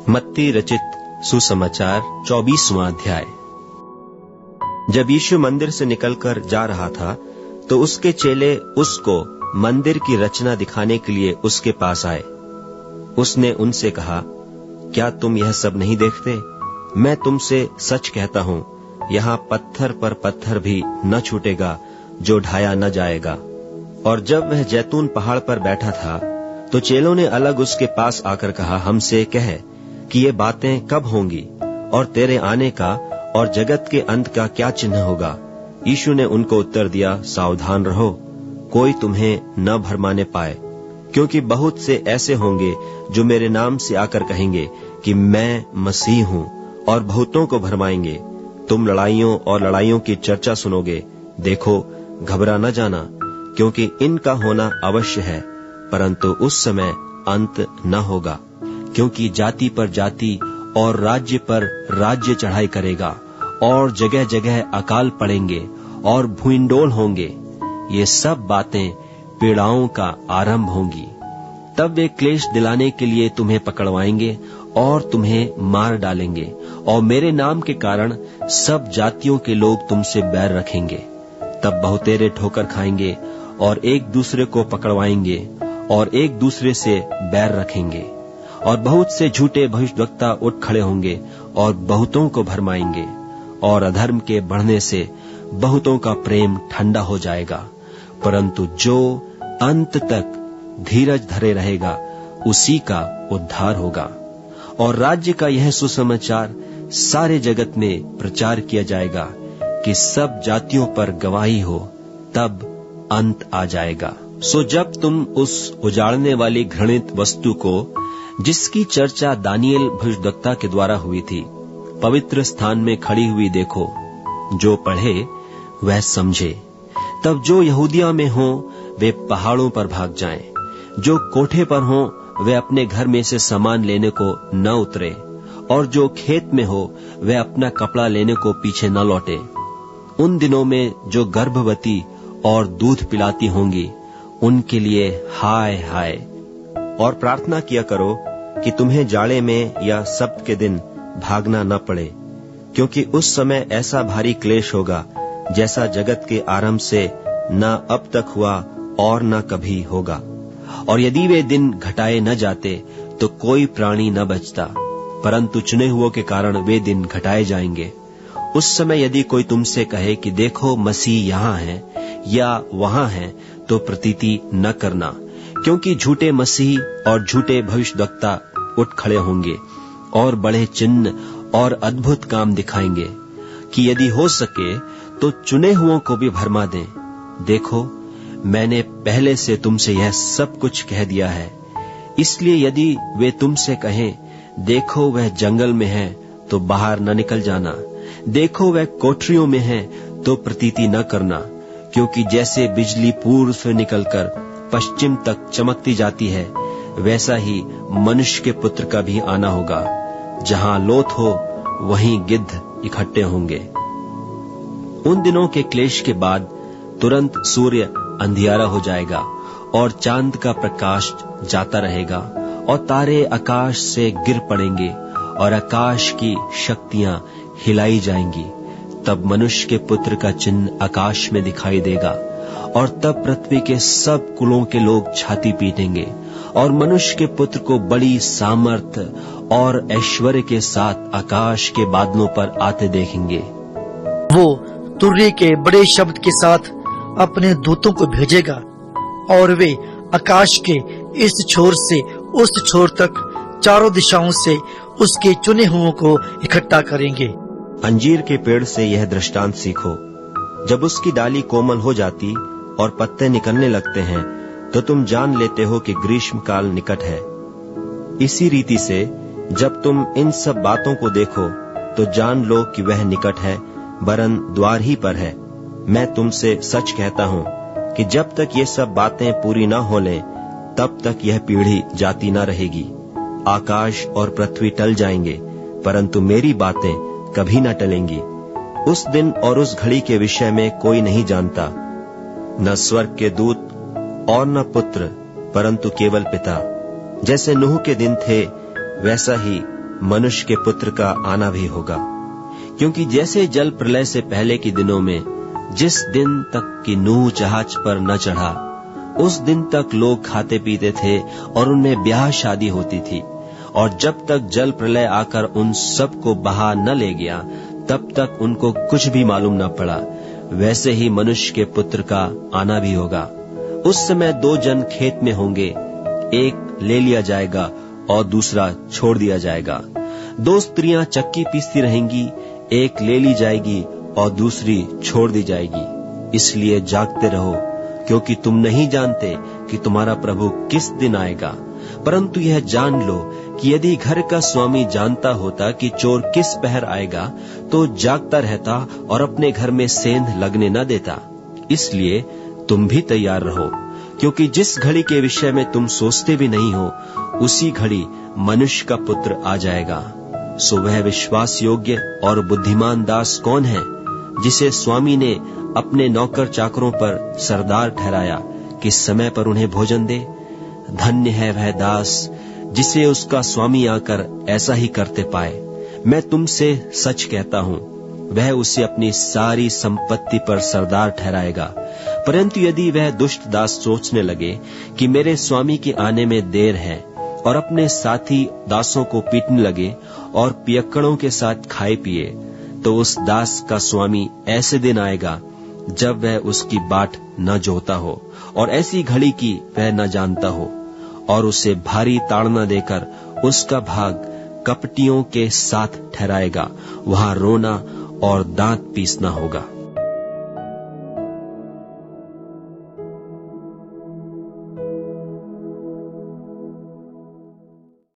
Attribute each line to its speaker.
Speaker 1: मत्ती रचित सुसमाचार 24वां अध्याय। जब यीशु मंदिर से निकलकर जा रहा था तो उसके चेले उसको मंदिर की रचना दिखाने के लिए उसके पास आए। उसने उनसे कहा, क्या तुम यह सब नहीं देखते? मैं तुमसे सच कहता हूं, यहाँ पत्थर पर पत्थर भी न छूटेगा जो ढाया न जाएगा। और जब वह जैतून पहाड़ पर बैठा था तो चेलों ने अलग उसके पास आकर कहा, हमसे कह कि ये बातें कब होंगी और तेरे आने का और जगत के अंत का क्या चिन्ह होगा? यीशु ने उनको उत्तर दिया, सावधान रहो, कोई तुम्हें न भरमाने पाए, क्योंकि बहुत से ऐसे होंगे जो मेरे नाम से आकर कहेंगे कि मैं मसीह हूं, और बहुतों को भरमाएंगे। तुम लड़ाइयों और लड़ाइयों की चर्चा सुनोगे। देखो, घबरा न जाना, क्योंकि इनका होना अवश्य है, परंतु उस समय अंत न होगा। क्योंकि जाति पर जाति और राज्य पर राज्य चढ़ाई करेगा, और जगह जगह अकाल पड़ेंगे और भूइंडोल होंगे। ये सब बातें पीड़ाओं का आरंभ होंगी। तब वे क्लेश दिलाने के लिए तुम्हें पकड़वाएंगे और तुम्हें मार डालेंगे, और मेरे नाम के कारण सब जातियों के लोग तुमसे बैर रखेंगे। तब बहुतेरे ठोकर खाएंगे और एक दूसरे को पकड़वाएंगे और एक दूसरे से बैर रखेंगे। और बहुत से झूठे भविष्यद्वक्ता उठ खड़े होंगे और बहुतों को भरमाएंगे, और अधर्म के बढ़ने से बहुतों का प्रेम ठंडा हो जाएगा। परंतु जो अंत तक धीरज धरे रहेगा उसी का उद्धार होगा। और राज्य का यह सुसमाचार सारे जगत में प्रचार किया जाएगा कि सब जातियों पर गवाही हो, तब अंत आ जाएगा। सो जब तुम उस उजाड़ने वाली घृणित वस्तु को, जिसकी चर्चा दानियेल भविष्यद्वक्ता के द्वारा हुई थी, पवित्र स्थान में खड़ी हुई देखो, जो पढ़े वह समझे। तब जो यहूदिया में हो वे पहाड़ों पर भाग जाएं, जो कोठे पर हो वे अपने घर में से सामान लेने को न उतरे, और जो खेत में हो वे अपना कपड़ा लेने को पीछे न लौटे। उन दिनों में जो गर्भवती और दूध पिलाती होंगी, उनके लिए हाय हाय। और प्रार्थना किया करो कि तुम्हें जाड़े में या सब्त के दिन भागना न पड़े, क्योंकि उस समय ऐसा भारी क्लेश होगा जैसा जगत के आरंभ से न अब तक हुआ और न कभी होगा। और यदि वे दिन घटाए न जाते तो कोई प्राणी न बचता, परंतु चुने हुओं के कारण वे दिन घटाए जाएंगे। उस समय यदि कोई तुमसे कहे कि देखो मसीह यहाँ है या वहाँ है, तो प्रतीति न करना, क्योंकि झूठे मसीह और झूठे भविष्यद्वक्ता उठ खड़े होंगे और बड़े चिन्ह और अद्भुत काम दिखाएंगे, कि यदि हो सके तो चुने हुओं को भी भरमा दें। देखो, मैंने पहले से तुमसे यह सब कुछ कह दिया है। इसलिए यदि वे तुमसे कहें, देखो वह जंगल में है, तो बाहर न निकल जाना, देखो वह कोठरियों में है, तो प्रतीति न करना। क्योंकि जैसे बिजली पूर्व से निकलकर पश्चिम तक चमकती जाती है, वैसा ही मनुष्य के पुत्र का भी आना होगा। जहां लोथ हो वहीं गिद्ध इकट्ठे होंगे। उन दिनों के क्लेश के बाद तुरंत सूर्य अंधियारा हो जाएगा और चांद का प्रकाश जाता रहेगा, और तारे आकाश से गिर पड़ेंगे और आकाश की शक्तियां हिलाई जाएंगी। तब मनुष्य के पुत्र का चिन्ह आकाश में दिखाई देगा, और तब पृथ्वी के सब कुलों के लोग छाती पीटेंगे और मनुष्य के पुत्र को बड़ी सामर्थ और ऐश्वर्य के साथ आकाश के बादलों पर आते देखेंगे।
Speaker 2: वो तुरही के बड़े शब्द के साथ अपने दूतों को भेजेगा, और वे आकाश के इस छोर से उस छोर तक चारों दिशाओं से उसके चुने हुओं को इकट्ठा करेंगे।
Speaker 1: अंजीर के पेड़ से यह दृष्टांत सीखो, जब उसकी डाली कोमल हो जाती और पत्ते निकलने लगते हैं, तो तुम जान लेते हो कि ग्रीष्म काल निकट है। इसी रीति से जब तुम इन सब बातों को देखो तो जान लो कि वह निकट है, वरन द्वार ही पर है। मैं तुमसे सच कहता हूं कि जब तक ये सब बातें पूरी न हो लें, तब तक यह पीढ़ी जाती न रहेगी। आकाश और पृथ्वी टल जाएंगे, परंतु मेरी बातें कभी न टलेंगी। उस दिन और उस घड़ी के विषय में कोई नहीं जानता, न स्वर्ग के दूत और न पुत्र, परंतु केवल पिता। जैसे नूह के दिन थे वैसा ही मनुष्य के पुत्र का आना भी होगा। क्योंकि जैसे जल प्रलय से पहले के दिनों में जिस दिन तक कि नूह जहाज पर न चढ़ा, उस दिन तक लोग खाते पीते थे और उनमें ब्याह शादी होती थी, और जब तक जल प्रलय आकर उन सब को बहा न ले गया, तब तक उनको कुछ भी मालूम न पड़ा, वैसे ही मनुष्य के पुत्र का आना भी होगा। उस समय 2 जन खेत में होंगे, एक ले लिया जाएगा और दूसरा छोड़ दिया जाएगा। 2 स्त्रियां चक्की पीसती रहेंगी, एक ले ली जाएगी और दूसरी छोड़ दी जाएगी। इसलिए जागते रहो, क्योंकि तुम नहीं जानते कि तुम्हारा प्रभु किस दिन आएगा। परंतु यह जान लो कि यदि घर का स्वामी जानता होता कि चोर किस पहर आएगा, तो जागता रहता और अपने घर में सेंध लगने न देता। इसलिए तुम भी तैयार रहो, क्योंकि जिस घड़ी के विषय में तुम सोचते भी नहीं हो, उसी घड़ी मनुष्य का पुत्र आ जाएगा। सो वह विश्वास योग्य और बुद्धिमान दास कौन है, जिसे स्वामी ने अपने नौकर चाकरों पर सरदार ठहराया कि समय पर उन्हें भोजन दे? धन्य है वह दास जिसे उसका स्वामी आकर ऐसा ही करते पाए। मैं तुमसे सच कहता हूं, वह उसे अपनी सारी संपत्ति पर सरदार ठहराएगा। परंतु यदि वह दुष्ट दास सोचने लगे कि मेरे स्वामी के आने में देर है, और अपने साथी दासों को पीटने लगे और पियक्कड़ों के साथ खाए पिए, तो उस दास का स्वामी ऐसे दिन आएगा जब वह उसकी बाट न जोता हो और ऐसी घड़ी की वह न जानता हो, और उसे भारी ताड़ना देकर उसका भाग कपटियों के साथ ठहराएगा। वहां रोना और दांत पीसना होगा।